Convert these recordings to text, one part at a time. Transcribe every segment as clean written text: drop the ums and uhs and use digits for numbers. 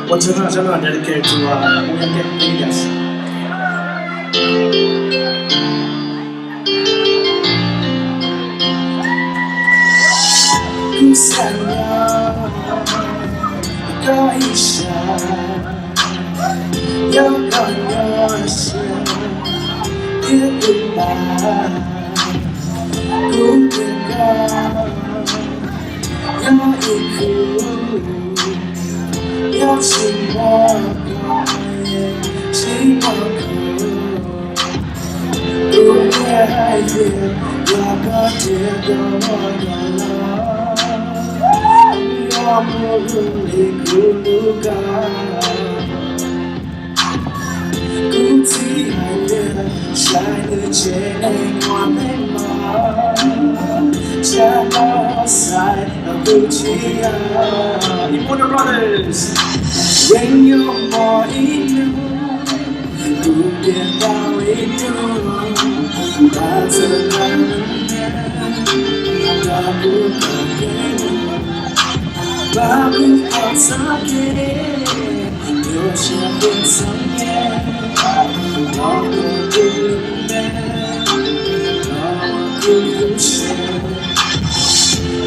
What's another dedicated to Vegas? Kusanya Kaisha Yakanyasya Ikuba Kutika Yaiku Yachimaka Chimaku Uyaye Yakatega Kuluga Kuti Haya Shine Chain Wamema Jana Side Abuchia Ipuna Brothers When you're more in you You get down in you That's a Babu Asake, Yoshia Bensanye, Wako Gulume, Wako Gulushe,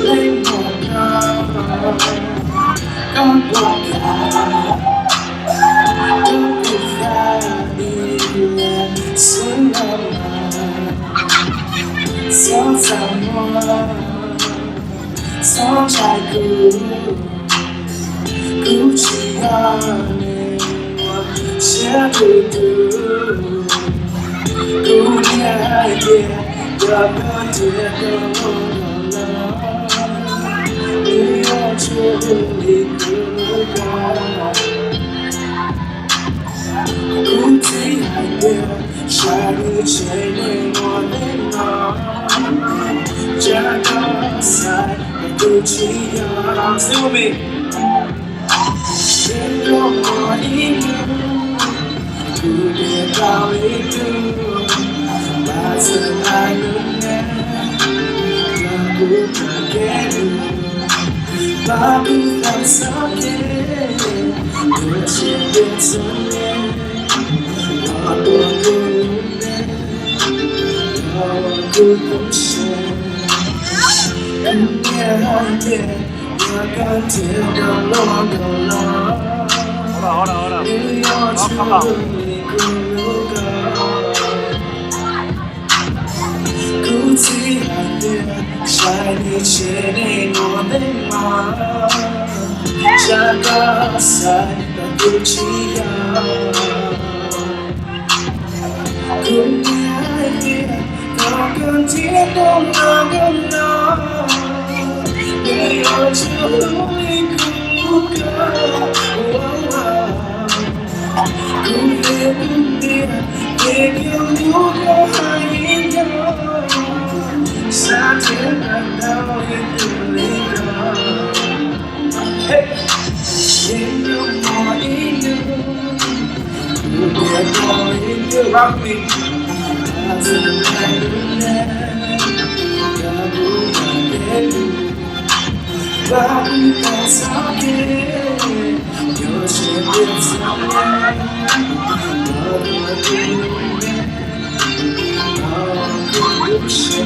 Lemoka, Kamboka, Tokufa, Ile, Sulama, Sansamoa, Sanchaku, Kuchiyane, Shakudu, Kunyage, Yabatekola, Iyachulukuga, Kutiyane, Shari Chene Monena, Jagasai, Kuchiya. Sing with me. You're more in you, you get how we do. That's a lie, you get it. Babu Fasake, you're shipping something. Wako Gulume, Wako Gulushe. And yeah, Hold on. Come on. Shiny chain on the Jaga side Gucciya Kunyaya Kagantiya Nagana Rock me. Babu Fasake, you're shipping somewhere. Wako Gulume, Wako Gulushe.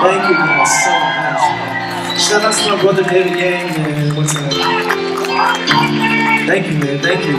Thank you guys so much. Shout out to my brother David Yang, man. What's up? Thank you, man. Thank you.